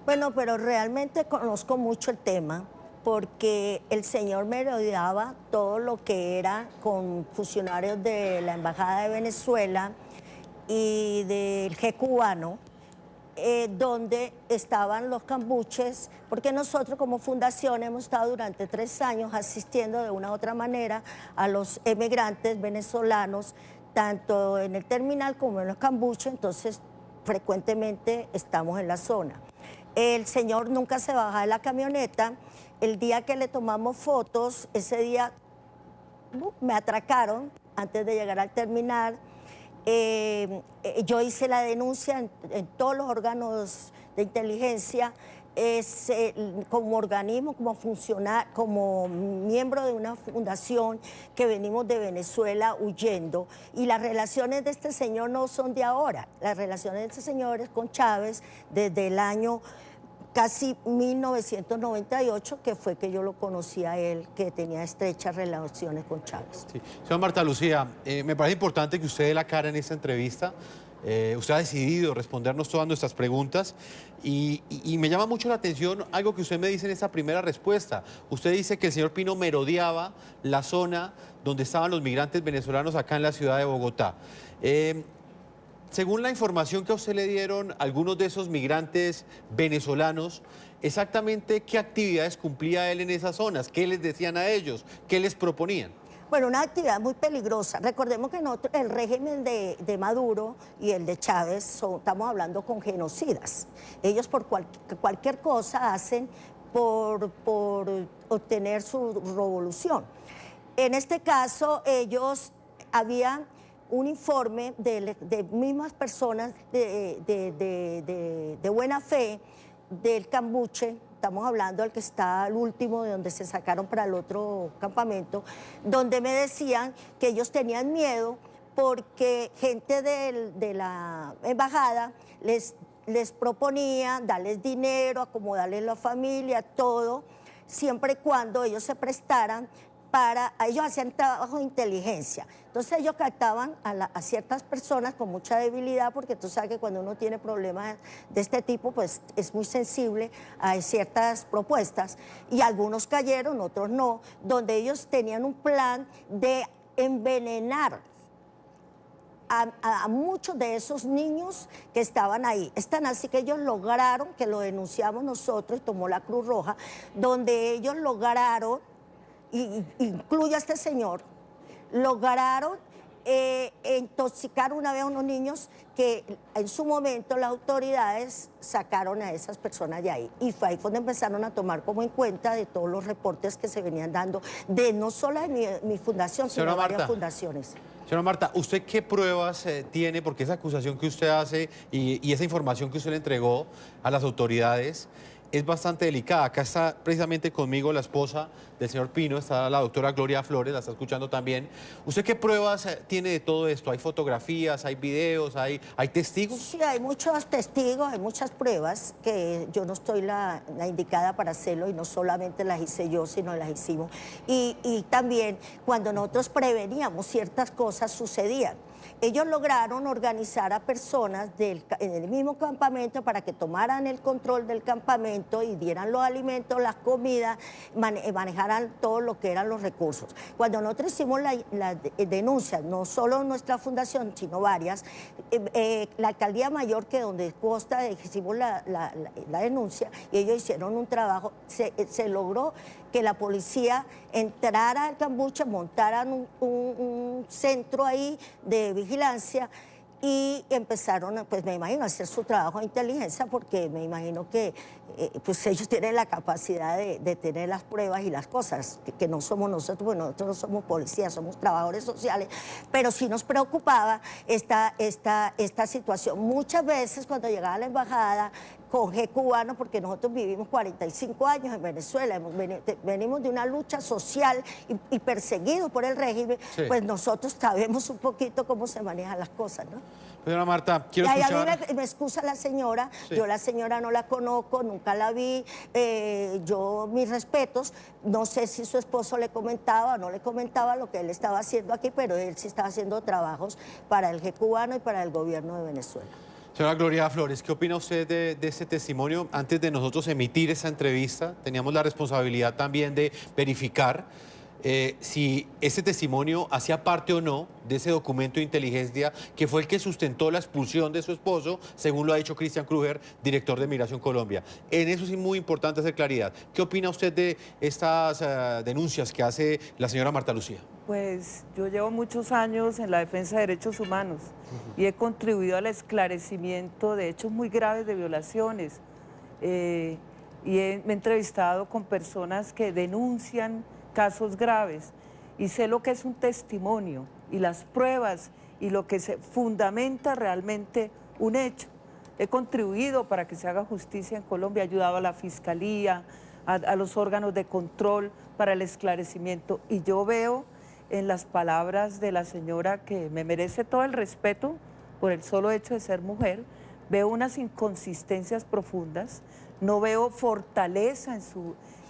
Bueno, pero realmente conozco mucho el tema porque el señor me rodeaba todo lo que era con funcionarios de la Embajada de Venezuela y del G cubano, donde estaban los cambuches, porque nosotros como fundación hemos estado durante 3 años asistiendo de una u otra manera a los emigrantes venezolanos, tanto en el terminal como en los cambuches, entonces frecuentemente estamos en la zona. El señor nunca se baja de la camioneta. El día que le tomamos fotos, ese día me atracaron antes de llegar al terminal. Yo hice la denuncia en todos los órganos de inteligencia, como organismo, como miembro de una fundación que venimos de Venezuela huyendo. Y las relaciones de este señor no son de ahora. Las relaciones de este señor es con Chávez desde el año casi 1998, que fue que yo lo conocí a él, que tenía estrechas relaciones con Chávez. Sí. Señora Marta Lucía, me parece importante que usted dé la cara en esta entrevista. Usted ha decidido respondernos todas nuestras preguntas y me llama mucho la atención algo que usted me dice en esta primera respuesta. Usted dice que el señor Pino merodeaba la zona donde estaban los migrantes venezolanos acá en la ciudad de Bogotá. Según la información que a usted le dieron algunos de esos migrantes venezolanos, exactamente qué actividades cumplía él en esas zonas, qué les decían a ellos, qué les proponían. Bueno, una actividad muy peligrosa. Recordemos que el régimen de Maduro y el de Chávez, estamos hablando con genocidas. Ellos por cualquier cosa hacen por obtener su revolución. En este caso, ellos habían un informe de mismas personas de buena fe del Cambuche. Estamos hablando del que está al último, de donde se sacaron para el otro campamento, donde me decían que ellos tenían miedo porque gente de la embajada les proponía darles dinero, acomodarles la familia, todo, siempre y cuando ellos se prestaran ellos hacían trabajo de inteligencia. Entonces ellos captaban a ciertas personas con mucha debilidad, porque tú sabes que cuando uno tiene problemas de este tipo, pues es muy sensible a ciertas propuestas, y algunos cayeron, otros no, donde ellos tenían un plan de envenenar a muchos de esos niños que estaban ahí. Es tan así que ellos lograron, que lo denunciamos nosotros y tomó la Cruz Roja, donde ellos lograron, y incluye a este señor, lograron intoxicar una vez a unos niños que en su momento las autoridades sacaron a esas personas de ahí. Y fue ahí donde empezaron a tomar como en cuenta de todos los reportes que se venían dando, de no solo de mi fundación, sino de varias fundaciones. Señora Marta, ¿usted qué pruebas tiene? Porque esa acusación que usted hace y esa información que usted le entregó a las autoridades es bastante delicada. Acá está precisamente conmigo la esposa del señor Pino, está la doctora Gloria Flores, la está escuchando también. ¿Usted qué pruebas tiene de todo esto? ¿Hay fotografías, hay videos, hay testigos? Sí, hay muchos testigos, hay muchas pruebas, que yo no estoy la indicada para hacerlo, y no solamente las hice yo, sino las hicimos. Y también cuando nosotros preveníamos ciertas cosas sucedían. Ellos lograron organizar a personas en el mismo campamento para que tomaran el control del campamento y dieran los alimentos, las comidas, manejaran todo lo que eran los recursos. Cuando nosotros hicimos la denuncia, no solo nuestra fundación, sino varias, la alcaldía mayor, que donde consta, hicimos la denuncia, y ellos hicieron un trabajo, se logró que la policía entrara al Cambuche, montaran un centro ahí de vigilancia, y empezaron, pues me imagino, a hacer su trabajo de inteligencia, porque me imagino que pues ellos tienen la capacidad de tener las pruebas y las cosas, que no somos nosotros, porque nosotros no somos policías, somos trabajadores sociales, pero sí nos preocupaba esta situación. Muchas veces cuando llegaba a la embajada con G cubano, porque nosotros vivimos 45 años en Venezuela, venimos de una lucha social y perseguidos por el régimen, sí, pues nosotros sabemos un poquito cómo se manejan las cosas, ¿no? Señora Marta, quiero escuchar... A mí me excusa la señora, sí, yo la señora no la conozco, nunca la vi, yo mis respetos, no sé si su esposo le comentaba o no le comentaba lo que él estaba haciendo aquí, pero él sí estaba haciendo trabajos para el G cubano y para el gobierno de Venezuela. Señora Gloria Flores, ¿qué opina usted de este testimonio? Antes de nosotros emitir esa entrevista, teníamos la responsabilidad también de verificar si ese testimonio hacía parte o no de ese documento de inteligencia que fue el que sustentó la expulsión de su esposo, según lo ha dicho Cristian Kruger, director de Migración Colombia. En eso sí es muy importante hacer claridad. ¿Qué opina usted de estas denuncias que hace la señora Marta Lucía? Pues yo llevo muchos años en la defensa de derechos humanos y he contribuido al esclarecimiento de hechos muy graves de violaciones, y me he entrevistado con personas que denuncian casos graves, y sé lo que es un testimonio y las pruebas y lo que se fundamenta realmente un hecho. He contribuido para que se haga justicia en Colombia, he ayudado a la Fiscalía, a los órganos de control para el esclarecimiento, y yo veo en las palabras de la señora, que me merece todo el respeto por el solo hecho de ser mujer, veo unas inconsistencias profundas, no veo fortaleza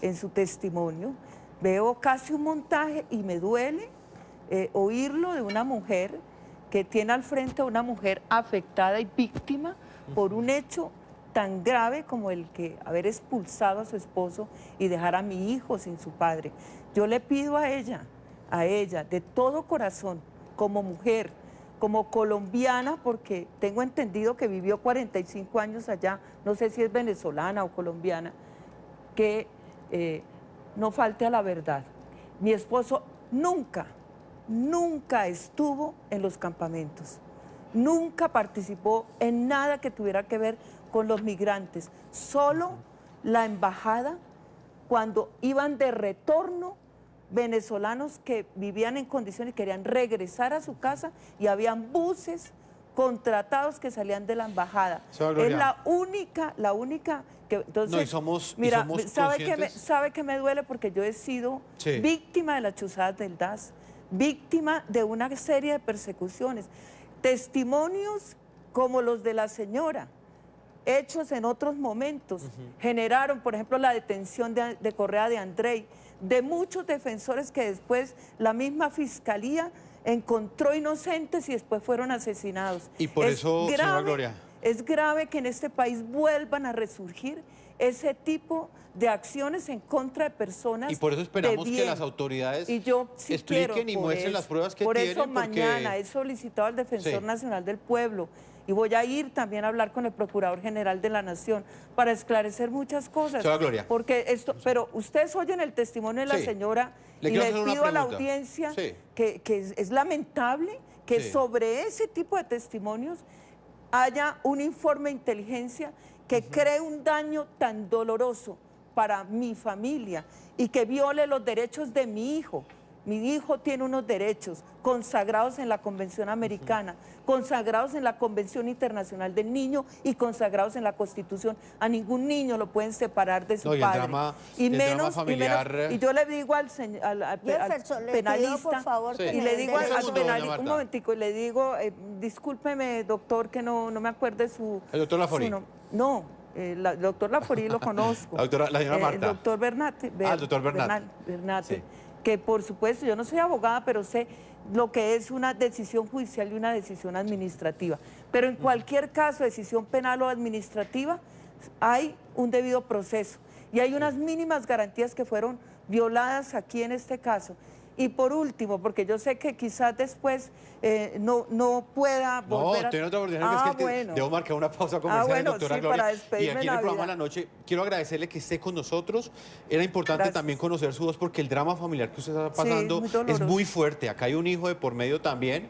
en su testimonio, veo casi un montaje, y me duele oírlo de una mujer que tiene al frente a una mujer afectada y víctima por un hecho tan grave como el que haber expulsado a su esposo y dejar a mi hijo sin su padre. Yo le pido a ella, de todo corazón, como mujer, como colombiana, porque tengo entendido que vivió 45 años allá, no sé si es venezolana o colombiana, que no falte a la verdad. Mi esposo nunca estuvo en los campamentos, nunca participó en nada que tuviera que ver con los migrantes, solo la embajada, cuando iban de retorno venezolanos que vivían en condiciones y querían regresar a su casa, y habían buses contratados que salían de la embajada. Es la única que... Entonces, no, y somos ¿sabe que me duele? Porque yo he sido víctima de las chuzadas del DAS, víctima de una serie de persecuciones. Testimonios como los de la señora, hechos en otros momentos, generaron, por ejemplo, la detención de Correa de Andrei, de muchos defensores que después la misma Fiscalía encontró inocentes y después fueron asesinados. Y por eso, señora Gloria, es grave que en este país vuelvan a resurgir ese tipo de acciones en contra de personas. Y por eso esperamos que las autoridades expliquen y muestren las pruebas que tienen. Por eso mañana he solicitado al Defensor Nacional del Pueblo, y voy a ir también a hablar con el Procurador General de la Nación para esclarecer muchas cosas. Gloria. Porque esto, pero ustedes oyen el testimonio de la señora, y le pido a la audiencia que es lamentable que sobre ese tipo de testimonios haya un informe de inteligencia que cree un daño tan doloroso para mi familia y que viole los derechos de mi hijo. Mi hijo tiene unos derechos consagrados en la Convención Americana, consagrados en la Convención Internacional del Niño y consagrados en la Constitución. A ningún niño lo pueden separar de su padre. Y yo le digo al penalista, por favor, y le digo al penalista, un momentico, y le digo, discúlpeme, doctor, que no me acuerde su... ¿El doctor Laforí? No. El doctor Laforí lo conozco. La señora Marta. El doctor Bernate. El doctor Bernate. Sí. Que por supuesto, yo no soy abogada, pero sé lo que es una decisión judicial y una decisión administrativa. Pero en cualquier caso, decisión penal o administrativa, hay un debido proceso. Y hay unas mínimas garantías que fueron violadas aquí en este caso. Y por último, porque yo sé que quizás después no pueda volver a... No, tiene otra oportunidad, bueno. Debo marcar una pausa comercial, doctora Gloria. Para despedirme. Y aquí en el programa de la noche, quiero agradecerle que esté con nosotros. Era importante también conocer su voz, porque el drama familiar que usted está pasando es muy fuerte. Acá hay un hijo de por medio también.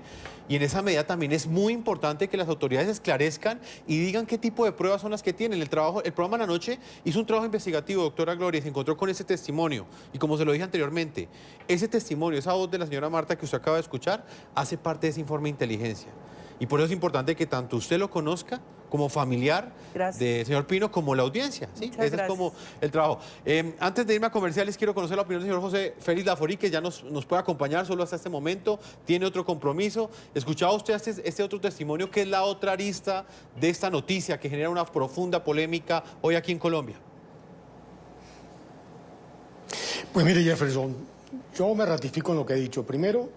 Y en esa medida también es muy importante que las autoridades esclarezcan y digan qué tipo de pruebas son las que tienen. El programa de la noche hizo un trabajo investigativo, doctora Gloria, y se encontró con ese testimonio. Y como se lo dije anteriormente, ese testimonio, esa voz de la señora Marta que usted acaba de escuchar, hace parte de ese informe de inteligencia. Y por eso es importante que tanto usted lo conozca como familiar del señor Pino, como la audiencia. ¿Sí? Ese es como el trabajo. Antes de irme a comerciales, quiero conocer la opinión del señor José Félix Laforí, que ya nos puede acompañar solo hasta este momento. Tiene otro compromiso. ¿Escuchaba usted este otro testimonio, que es la otra arista de esta noticia que genera una profunda polémica hoy aquí en Colombia? Pues mire, Jefferson, yo me ratifico en lo que he dicho. Primero,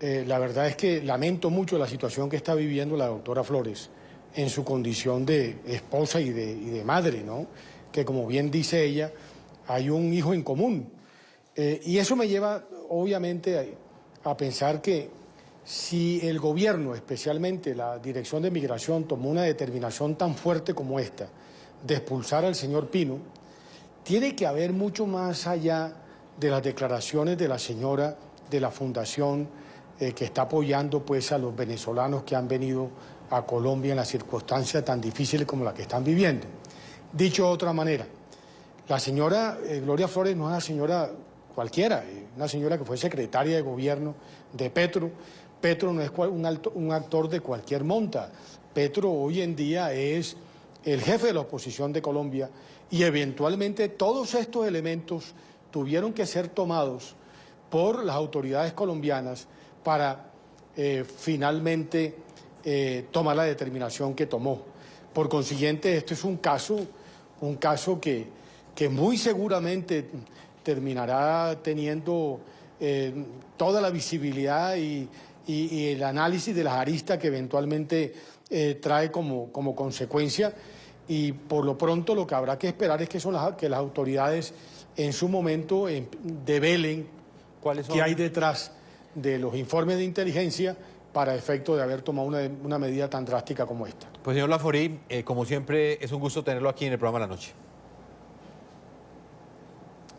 la verdad es que lamento mucho la situación que está viviendo la doctora Flores en su condición de esposa y de madre, ¿no? Que como bien dice ella, hay un hijo en común. Y eso me lleva, obviamente, a pensar que si el gobierno, especialmente la Dirección de Migración, tomó una determinación tan fuerte como esta, de expulsar al señor Pino, tiene que haber mucho más allá de las declaraciones de la señora de la Fundación que está apoyando pues a los venezolanos que han venido a Colombia en las circunstancias tan difíciles como las que están viviendo. Dicho de otra manera, la señora Gloria Flores no es una señora cualquiera, una señora que fue secretaria de gobierno de Petro. Petro no es un actor de cualquier monta. Petro hoy en día es el jefe de la oposición de Colombia y eventualmente todos estos elementos tuvieron que ser tomados por las autoridades colombianas para finalmente tomar la determinación que tomó. Por consiguiente, este es un caso que muy seguramente terminará teniendo toda la visibilidad y el análisis de las aristas que eventualmente trae como consecuencia, y por lo pronto lo que habrá que esperar es que las autoridades en su momento develen qué hay detrás de los informes de inteligencia para efecto de haber tomado una medida tan drástica como esta. Pues señor Laforí, como siempre es un gusto tenerlo aquí en el programa La Noche.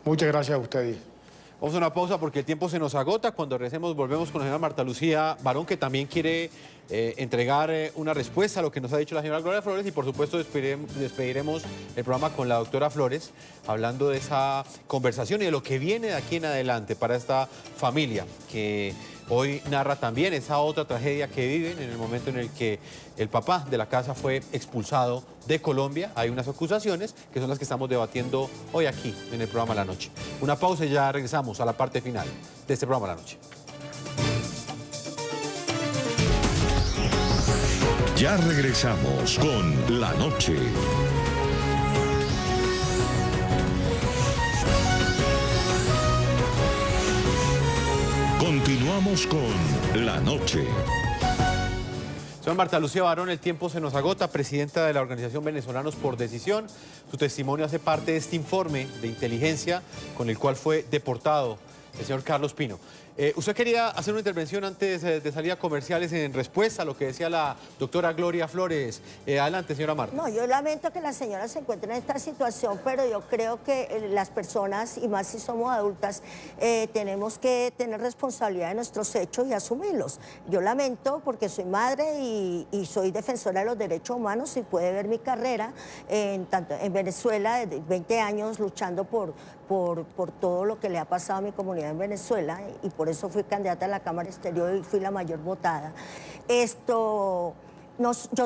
Muchas gracias a ustedes. Vamos a una pausa porque el tiempo se nos agota. Cuando regresemos volvemos con la señora Marta Lucía Barón, que también quiere entregar una respuesta a lo que nos ha dicho la señora Gloria Flores, y por supuesto despediremos el programa con la doctora Flores, hablando de esa conversación y de lo que viene de aquí en adelante para esta familia que hoy narra también esa otra tragedia que viven en el momento en el que el papá de la casa fue expulsado de Colombia. Hay unas acusaciones que son las que estamos debatiendo hoy aquí en el programa La Noche. Una pausa y ya regresamos a la parte final de este programa La Noche. Ya regresamos con La Noche. Continuamos con La Noche. Señora Marta Lucía Barón, el tiempo se nos agota, presidenta de la organización Venezolanos por Decisión. Su testimonio hace parte de este informe de inteligencia con el cual fue deportado el señor Carlos Pino. Usted quería hacer una intervención antes de salir a comerciales en respuesta a lo que decía la doctora Gloria Flores. Adelante, señora Marta. No, yo lamento que la señora se encuentre en esta situación, pero yo creo que las personas, y más si somos adultas, tenemos que tener responsabilidad de nuestros hechos y asumirlos. Yo lamento porque soy madre y soy defensora de los derechos humanos, y puede ver mi carrera tanto en Venezuela, de 20 años luchando por todo lo que le ha pasado a mi comunidad en Venezuela, y por eso fui candidata a la Cámara Exterior y fui la mayor votada. Yo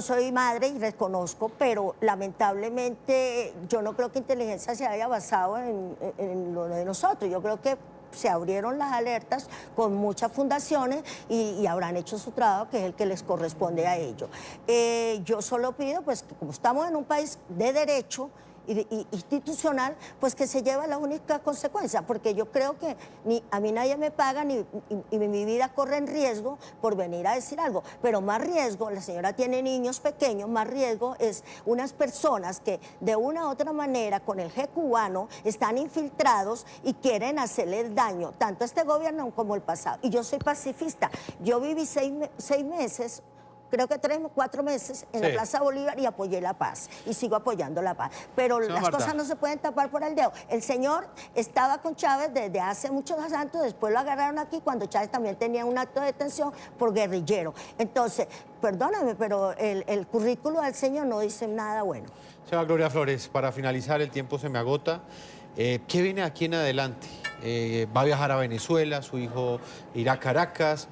soy madre y reconozco, pero lamentablemente yo no creo que inteligencia se haya basado en lo de nosotros. Yo creo que se abrieron las alertas con muchas fundaciones y habrán hecho su trabajo, que es el que les corresponde a ellos. Yo solo pido, pues, que como estamos en un país de derecho y institucional, pues que se lleva la única consecuencia, porque yo creo que a mí nadie me paga y mi vida corre en riesgo por venir a decir algo, pero más riesgo, la señora tiene niños pequeños, más riesgo es unas personas que de una u otra manera con el G cubano están infiltrados y quieren hacerle daño, tanto a este gobierno como el pasado. Y yo soy pacifista, yo viví 6 meses, creo que 3 o 4 meses en la Plaza Bolívar, y apoyé la paz y sigo apoyando la paz, pero las cosas no se pueden tapar por el dedo. El señor estaba con Chávez desde hace muchos años, después lo agarraron aquí cuando Chávez también tenía un acto de detención por guerrillero. Entonces, perdóname, pero el currículo del señor no dice nada bueno. Señora Gloria Flores, para finalizar, el tiempo se me agota. ¿Qué viene aquí en adelante? ¿Va a viajar a Venezuela? ¿Su hijo irá a Caracas?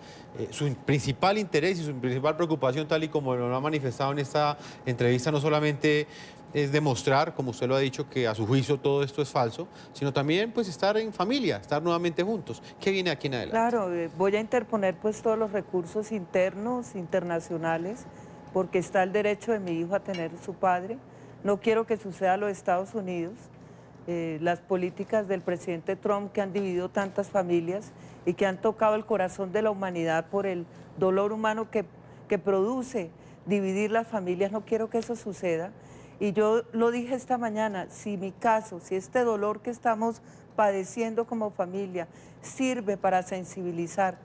Su principal interés y su principal preocupación, tal y como lo ha manifestado en esta entrevista, no solamente es demostrar, como usted lo ha dicho, que a su juicio todo esto es falso, sino también pues estar en familia, estar nuevamente juntos. ¿Qué viene aquí en adelante? Claro, voy a interponer pues todos los recursos internos, internacionales, porque está el derecho de mi hijo a tener su padre. No quiero que suceda a los Estados Unidos. Las políticas del presidente Trump, que han dividido tantas familias y que han tocado el corazón de la humanidad por el dolor humano que produce dividir las familias, no quiero que eso suceda. Y yo lo dije esta mañana, si mi caso, si este dolor que estamos padeciendo como familia sirve para sensibilizar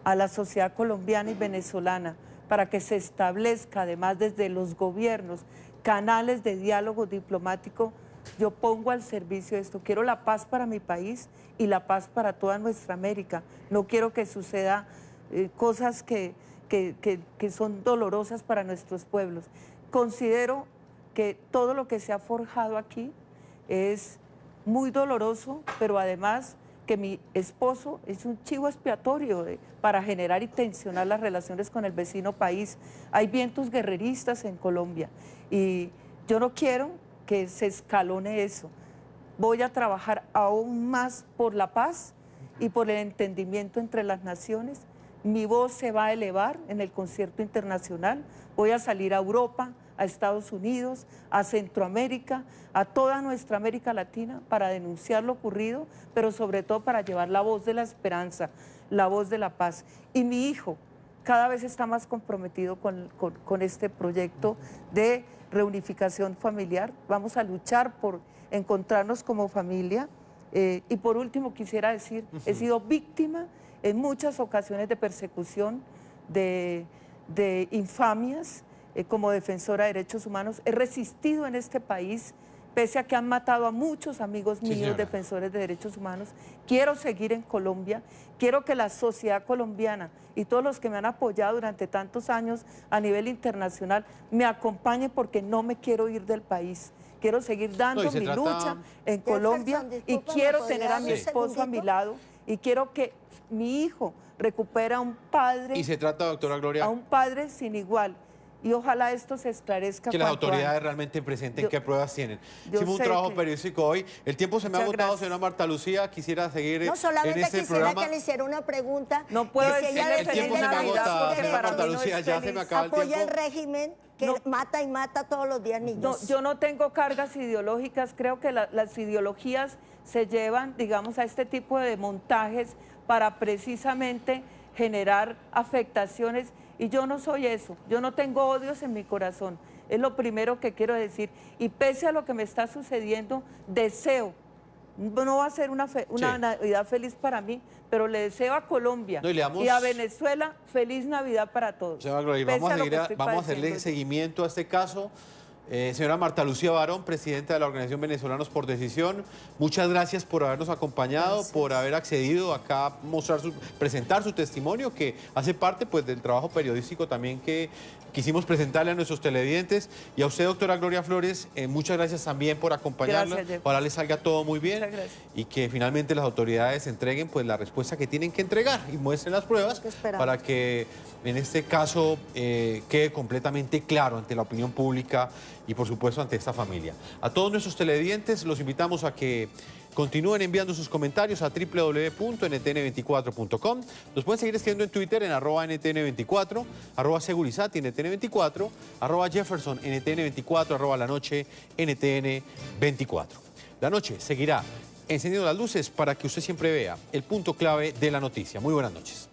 a la sociedad colombiana y venezolana, para que se establezca además desde los gobiernos canales de diálogo diplomático, yo pongo al servicio de esto. Quiero la paz para mi país y la paz para toda nuestra América. No quiero que suceda cosas que son dolorosas para nuestros pueblos. Considero que todo lo que se ha forjado aquí es muy doloroso, pero además que mi esposo es un chivo expiatorio para generar y tensionar las relaciones con el vecino país. Hay vientos guerreristas en Colombia y yo no quiero que se escalone eso. Voy a trabajar aún más por la paz y por el entendimiento entre las naciones. Mi voz se va a elevar en el concierto internacional. Voy a salir a Europa, a Estados Unidos, a Centroamérica, a toda nuestra América Latina para denunciar lo ocurrido, pero sobre todo para llevar la voz de la esperanza, la voz de la paz. Y mi hijo cada vez está más comprometido con este proyecto de reunificación familiar. Vamos a luchar por encontrarnos como familia. Y por último quisiera decir, he sido víctima en muchas ocasiones de persecución, de infamias, como defensora de derechos humanos. He resistido en este país, pese a que han matado a muchos amigos míos, defensores de derechos humanos. Quiero seguir en Colombia, quiero que la sociedad colombiana y todos los que me han apoyado durante tantos años a nivel internacional me acompañen, porque no me quiero ir del país. Quiero seguir dando mi lucha en Colombia y quiero tener a mi esposo a mi lado y quiero que mi hijo recupere a un padre. Y se trata, doctora Gloria, a un padre sin igual. Y ojalá esto se esclarezca. Que las autoridades realmente presenten qué pruebas tienen. Hicimos un trabajo periodístico hoy. El tiempo se me ha agotado, señora Marta Lucía. Quisiera seguir no, solamente en este quisiera programa. que le hiciera una pregunta. No puedo decirle el tiempo se me agota, señora Marta Lucía. Ya se me acaba el tiempo. Apoya el régimen que mata y mata todos los días niños. No, yo no tengo cargas ideológicas. Creo que las ideologías se llevan, digamos, a este tipo de montajes para precisamente generar afectaciones. Y yo no soy eso, yo no tengo odios en mi corazón, es lo primero que quiero decir. Y pese a lo que me está sucediendo, deseo, no va a ser una Navidad feliz para mí, pero le deseo a Colombia y a Venezuela feliz Navidad para todos. Señora Gloria, vamos a hacerle seguimiento a este caso. Señora Marta Lucía Barón, presidenta de la Organización Venezolanos por Decisión, muchas gracias por habernos acompañado, por haber accedido acá a presentar su testimonio, que hace parte pues, del trabajo periodístico también que quisimos presentarle a nuestros televidentes. Y a usted, doctora Gloria Flores, muchas gracias también por acompañarnos. Ojalá le salga todo muy bien y que finalmente las autoridades entreguen pues, la respuesta que tienen que entregar y muestren las pruebas para que en este caso quede completamente claro ante la opinión pública y por supuesto ante esta familia. A todos nuestros televidentes los invitamos a que continúen enviando sus comentarios a www.ntn24.com. Nos pueden seguir escribiendo en Twitter en @ntn24, @segurizati ntn24, @jefferson ntn24, @la noche ntn24. La noche seguirá encendiendo las luces para que usted siempre vea el punto clave de la noticia. Muy buenas noches.